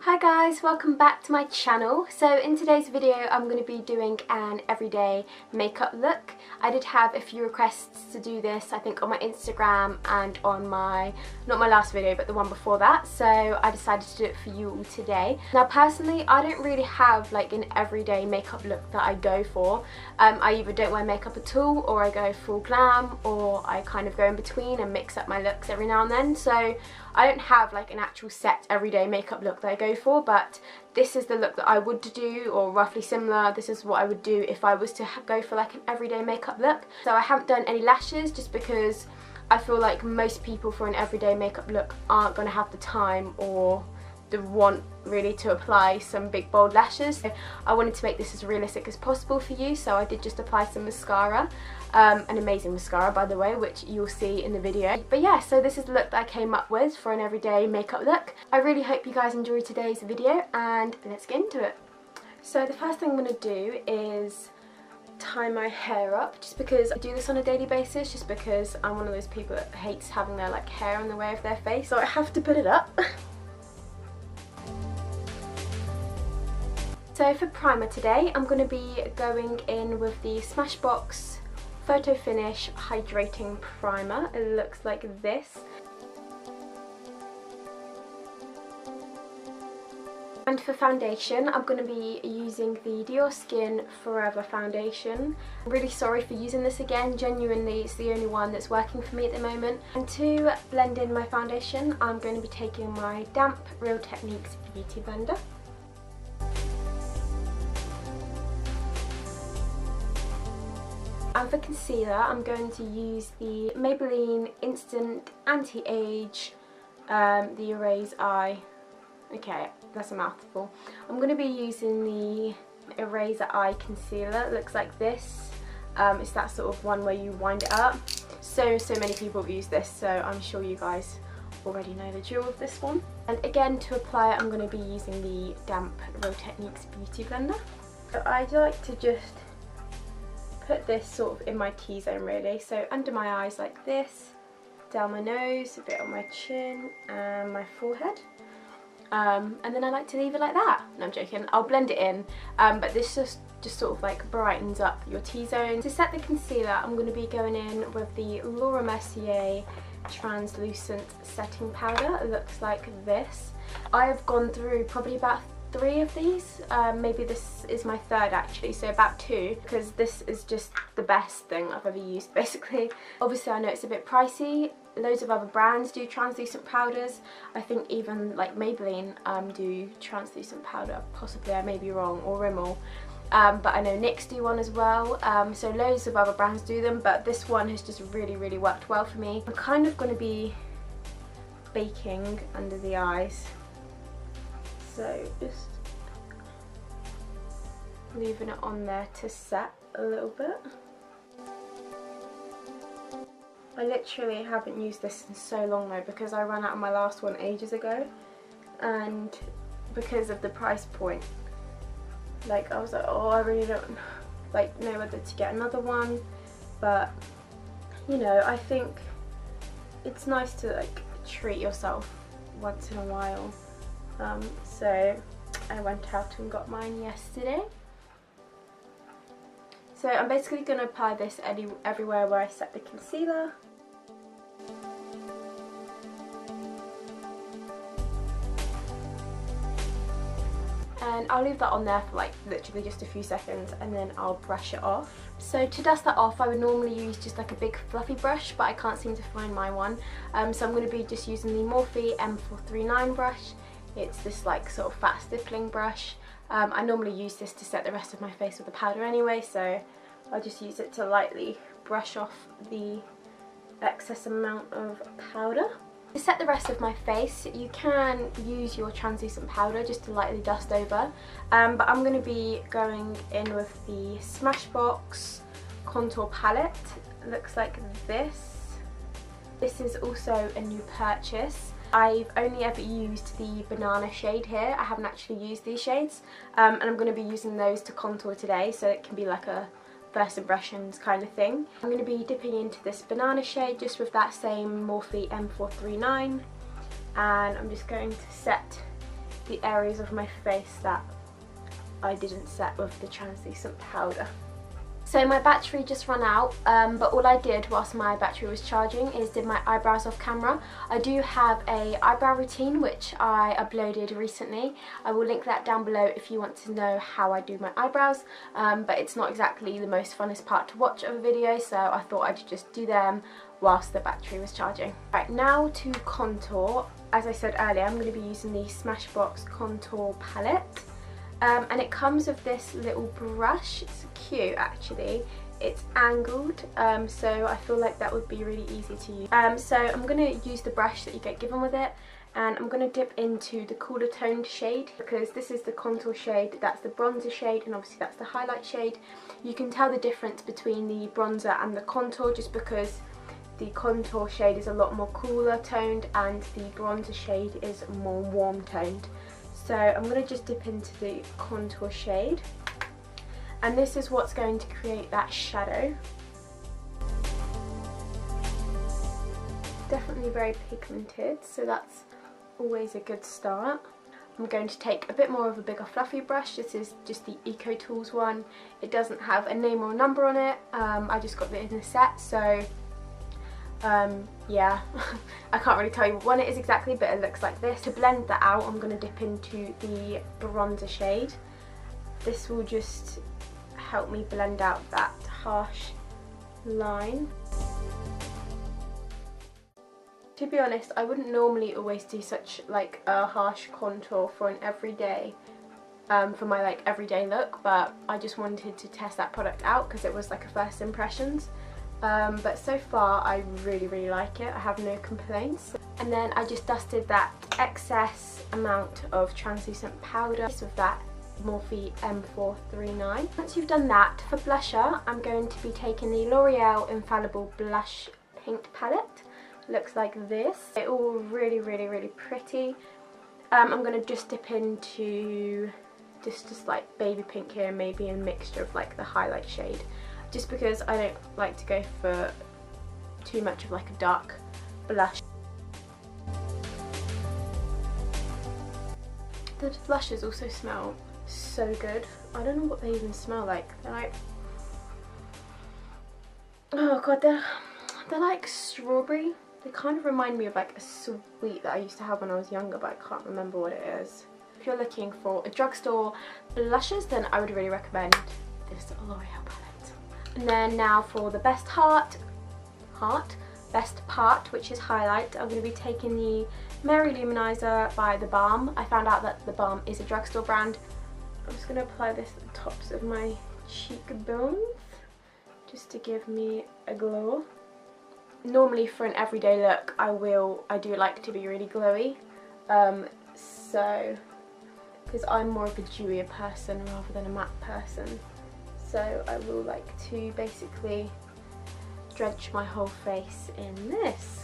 Hi guys, welcome back to my channel. So in today's video I'm going to be doing an everyday makeup look. I did have a few requests to do this, I think on my Instagram and on my, not my last video but the one before that, so I decided to do it for you all today. Now personally I don't really have like an everyday makeup look that I go for. I either don't wear makeup at all, or I go full glam, or I kind of go in between and mix up my looks every now and then. So I don't have like an actual set everyday makeup look that I go for, but this is the look that I would do, or roughly similar. This is what I would do if I was to go for like an everyday makeup look. So I haven't done any lashes just because I feel like most people for an everyday makeup look aren't going to have the time or the want really to apply some big bold lashes. So I wanted to make this as realistic as possible for you, so I did just apply some mascara, an amazing mascara by the way, which you'll see in the video. But yeah, so this is the look that I came up with for an everyday makeup look. I really hope you guys enjoyed today's video, and let's get into it. So the first thing I'm going to do is tie my hair up, just because I do this on a daily basis, just because I'm one of those people that hates having their like hair in the way of their face, so I have to put it up. So for primer today, I'm going to be going in with the Smashbox Photo Finish Hydrating Primer. It looks like this. And for foundation, I'm going to be using the Dior Skin Forever Foundation. I'm really sorry for using this again, genuinely it's the only one that's working for me at the moment. And to blend in my foundation, I'm going to be taking my damp Real Techniques Beauty Blender. And for concealer, I'm going to use the Maybelline Instant Anti-Age, the Erase Eye. Okay, that's a mouthful. I'm going to be using the Eraser Eye Concealer. It looks like this. It's that sort of one where you wind it up. So many people have used this, so I'm sure you guys already know the drill of this one. And again, to apply it, I'm going to be using the damp Real Techniques Beauty Blender. So I like to just put this sort of in my T-zone really, so under my eyes like this, down my nose, a bit on my chin and my forehead, and then I like to leave it like that. No, I'm joking, I'll blend it in, but this just sort of like brightens up your T-zone. To set the concealer, I'm going to be going in with the Laura Mercier Translucent Setting Powder. It looks like this. I have gone through probably about 3 of these, maybe this is my 3rd actually, so about 2, because this is just the best thing I've ever used basically. Obviously I know it's a bit pricey, loads of other brands do translucent powders. I think even like Maybelline do translucent powder, possibly, I may be wrong, or Rimmel, but I know NYX do one as well, so loads of other brands do them, but this one has just really worked well for me. I'm kind of going to be baking under the eyes. So just leaving it on there to set a little bit. I literally haven't used this in so long though, because I ran out of my last one ages ago, and because of the price point, like I was like, oh, I really don't like know whether to get another one, but you know, I think it's nice to like treat yourself once in a while. So I went out and got mine yesterday. So I'm basically going to apply this everywhere where I set the concealer. And I'll leave that on there for like literally just a few seconds, and then I'll brush it off. So to dust that off, I would normally use just like a big fluffy brush, but I can't seem to find my one. So I'm going to be just using the Morphe M439 brush. It's this like sort of fat stippling brush. I normally use this to set the rest of my face with the powder anyway, so I'll just use it to lightly brush off the excess amount of powder. To set the rest of my face, you can use your translucent powder just to lightly dust over, but I'm going to be going in with the Smashbox Contour Palette. It looks like this. This is also a new purchase. I've only ever used the banana shade here. I haven't actually used these shades, and I'm going to be using those to contour today, so it can be like a first impressions kind of thing. I'm going to be dipping into this banana shade just with that same Morphe M439, and I'm just going to set the areas of my face that I didn't set with the translucent powder. So my battery just ran out, but all I did whilst my battery was charging is did my eyebrows off camera. I do have a eyebrow routine which I uploaded recently. I will link that down below if you want to know how I do my eyebrows, but it's not exactly the most funnest part to watch of a video, so I thought I'd just do them whilst the battery was charging. Right, now to contour. As I said earlier, I'm going to be using the Smashbox contour palette. And it comes with this little brush. It's cute actually. It's angled, so I feel like that would be really easy to use. So I'm going to use the brush that you get given with it, and I'm going to dip into the cooler toned shade, because this is the contour shade, that's the bronzer shade, and obviously that's the highlight shade. You can tell the difference between the bronzer and the contour just because the contour shade is a lot more cooler toned and the bronzer shade is more warm toned. So I'm going to just dip into the contour shade, and this is what's going to create that shadow. Definitely very pigmented, so that's always a good start. I'm going to take a bit more of a bigger fluffy brush. This is just the Eco Tools one. It doesn't have a name or a number on it. I just got it in the set, so yeah, I can't really tell you what one it is exactly, but it looks like this. To blend that out, I'm going to dip into the bronzer shade. This will just help me blend out that harsh line. To be honest, I wouldn't normally always do such like a harsh contour for an everyday, for my like everyday look, but I just wanted to test that product out because it was like a first impressions. But so far I really like it. I have no complaints. And then I just dusted that excess amount of translucent powder with that Morphe M439. Once you've done that, for blusher I'm going to be taking the L'Oreal Infallible Blush Paint Palette. Looks like this. It's all really pretty. I'm going to just dip into just like baby pink here, maybe a mixture of like the highlight shade, just because I don't like to go for too much of like a dark blush. The blushes also smell so good. I don't know what they even smell like. They're like, oh god, they're like strawberry. They kind of remind me of like a sweet that I used to have when I was younger, but I can't remember what it is. If you're looking for a drugstore blushes, then I would really recommend this L'Oreal palette. And then now for the best part, which is highlight, I'm going to be taking the Mary Luminizer by The Balm. I found out that The Balm is a drugstore brand. I'm just going to apply this at the tops of my cheekbones just to give me a glow. Normally for an everyday look I do like to be really glowy, so because I'm more of a dewier person rather than a matte person, so I will like to basically drench my whole face in this.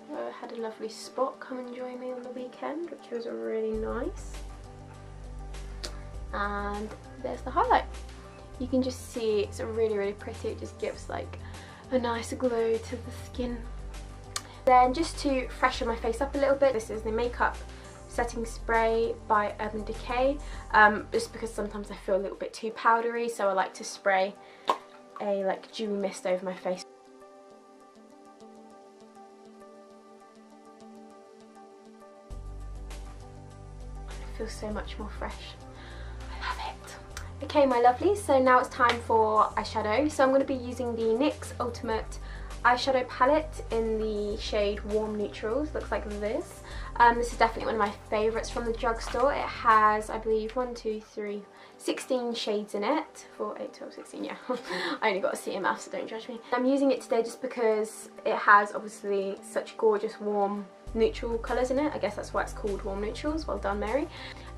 I had a lovely spot come and join me on the weekend, which was really nice. And there's the highlight. You can just see it's really pretty. It just gives like a nice glow to the skin. Then just to freshen my face up a little bit, this is the makeup setting spray by Urban Decay, just because sometimes I feel a little bit too powdery, so I like to spray a like dewy mist over my face. Feels so much more fresh. I love it. Okay my lovelies, so now it's time for eyeshadow. So I'm going to be using the NYX Ultimate eyeshadow palette in the shade Warm Neutrals. Looks like this. This is definitely one of my favourites from the drugstore. It has, I believe, 16 shades in it. 4, 8, 12, 16, yeah. I only got a C in maths, so don't judge me. I'm using it today just because it has obviously such gorgeous warm neutral colours in it. I guess that's why it's called Warm Neutrals. Well done, Mary.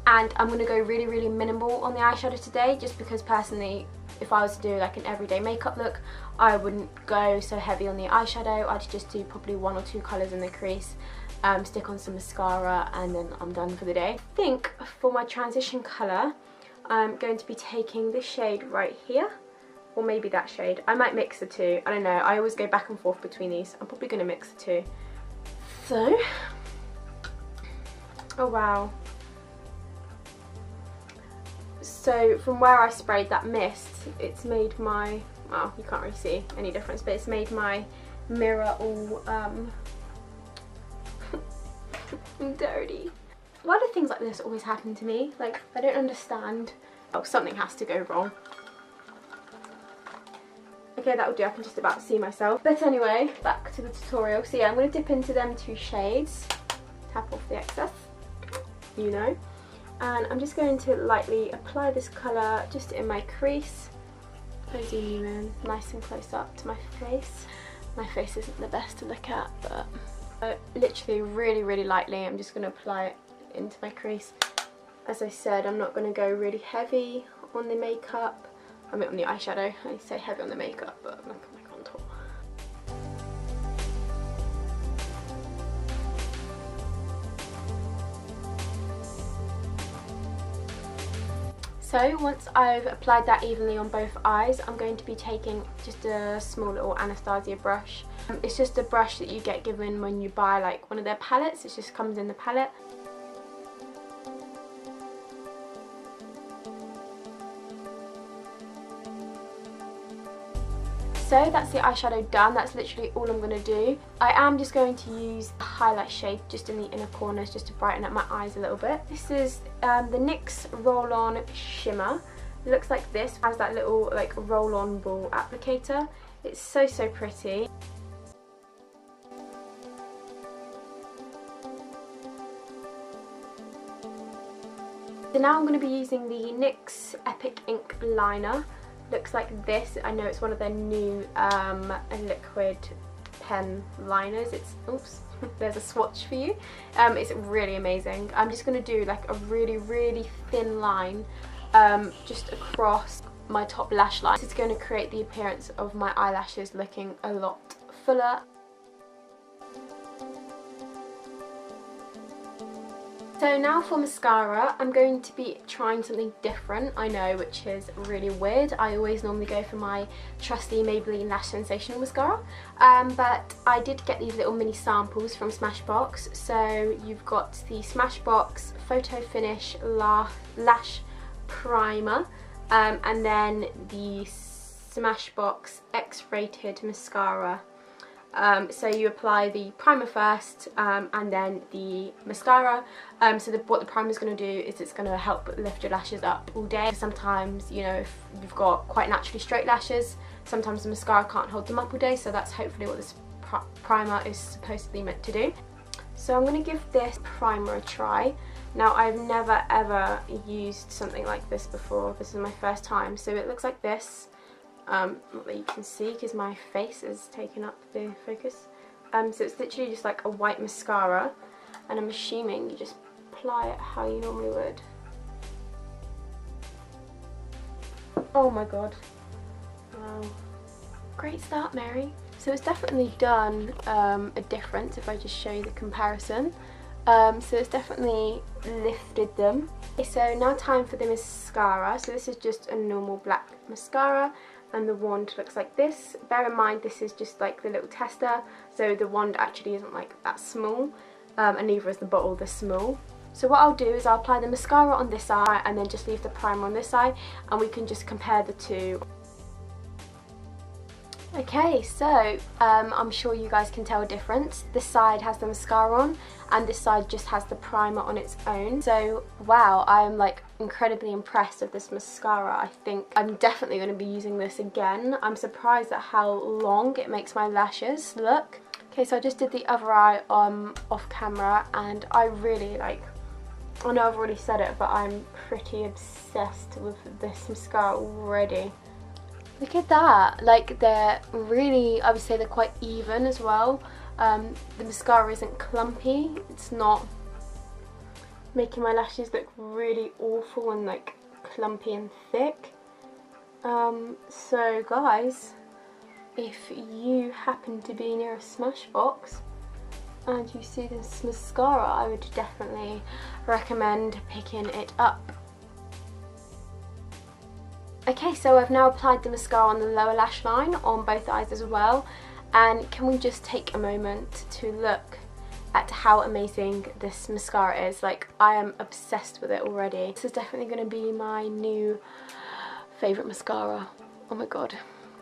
And I'm going to go really minimal on the eyeshadow today, just because personally, if I was to do like an everyday makeup look, I wouldn't go so heavy on the eyeshadow. I'd just do probably 1 or 2 colours in the crease, stick on some mascara, and then I'm done for the day. I think for my transition colour I'm going to be taking this shade right here, or maybe that shade. I might mix the two, I don't know, I always go back and forth between these. I'm probably going to mix the two. So, oh wow. So from where I sprayed that mist, it's made my, well, you can't really see any difference, but it's made my mirror all dirty. Why do things like this always happen to me? Like, I don't understand. Oh, something has to go wrong. Okay, that will do. I can just about see myself. But anyway, back to the tutorial. So yeah, I'm going to dip into them two shades. Tap off the excess, you know. And I'm just going to lightly apply this colour just in my crease. I'll zoom you in nice and close up to my face. My face isn't the best to look at, but literally really lightly I'm just going to apply it into my crease. As I said, I'm not going to go really heavy on the makeup. I mean on the eyeshadow. I say heavy on the makeup, but look at my contour. So once I've applied that evenly on both eyes, I'm going to be taking just a small little Anastasia brush. It's just a brush that you get given when you buy like one of their palettes. It just comes in the palette. So that's the eyeshadow done. That's literally all I'm going to do. I am just going to use the highlight shade just in the inner corners just to brighten up my eyes a little bit. This is the NYX Roll-On Shimmer. It looks like this. It has that little like roll-on ball applicator. It's so pretty. So now I'm going to be using the NYX Epic Ink Liner. Looks like this. I know it's one of their new liquid pen liners. It's, oops, there's a swatch for you. It's really amazing. I'm just going to do like a really thin line just across my top lash line. This is going to create the appearance of my eyelashes looking a lot fuller. So now for mascara, I'm going to be trying something different, I know, which is really weird. I always normally go for my trusty Maybelline Lash Sensational mascara, but I did get these little mini samples from Smashbox. So you've got the Smashbox Photo Finish Lash Primer, and then the Smashbox X-Rated Mascara. So you apply the primer first and then the mascara. So what the primer is going to do is it's going to help lift your lashes up all day. Sometimes, you know, if you've got quite naturally straight lashes, sometimes the mascara can't hold them up all day, so that's hopefully what this primer is supposedly meant to do. So I'm going to give this primer a try. Now, I've never ever used something like this before. This is my first time. So it looks like this. Not that you can see because my face is taking up the focus. So it's literally just like a white mascara, and I'm assuming you just apply it how you normally would. Oh my god. Wow. Great start, Mary. So it's definitely done a difference if I just show you the comparison. So it's definitely lifted them. Okay, so now time for the mascara. So this is just a normal black mascara, and the wand looks like this. Bear in mind this is just like the little tester, so the wand actually isn't like that small, and neither is the bottle this small. So what I'll do is I'll apply the mascara on this eye and then just leave the primer on this eye, and we can just compare the two. Okay, so I'm sure you guys can tell a difference. This side has the mascara on and this side just has the primer on its own. So wow, I'm like incredibly impressed with this mascara. I think I'm definitely going to be using this again. I'm surprised at how long it makes my lashes look. Okay, so I just did the other eye off camera, and I really like, I know I've already said it, but I'm pretty obsessed with this mascara already. Look at that, like they're really, I would say they're quite even as well. The mascara isn't clumpy, it's not making my lashes look really awful and like clumpy and thick. So guys, if you happen to be near a Smashbox, and you see this mascara, I would definitely recommend picking it up. Okay, so I've now applied the mascara on the lower lash line on both eyes as well, and can we just take a moment to look at how amazing this mascara is. Like, I am obsessed with it already. This is definitely going to be my new favourite mascara. Oh my god.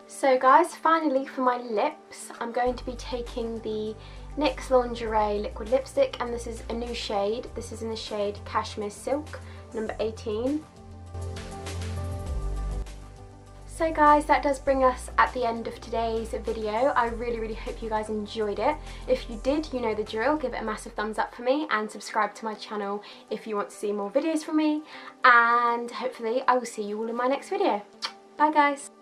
So guys, finally for my lips, I'm going to be taking the NYX Lingerie liquid lipstick, and this is a new shade. This is in the shade Cashmere Silk, number 18. So guys, that does bring us at the end of today's video. I really hope you guys enjoyed it. If you did, you know the drill. Give it a massive thumbs up for me and subscribe to my channel if you want to see more videos from me. And hopefully I will see you all in my next video. Bye guys.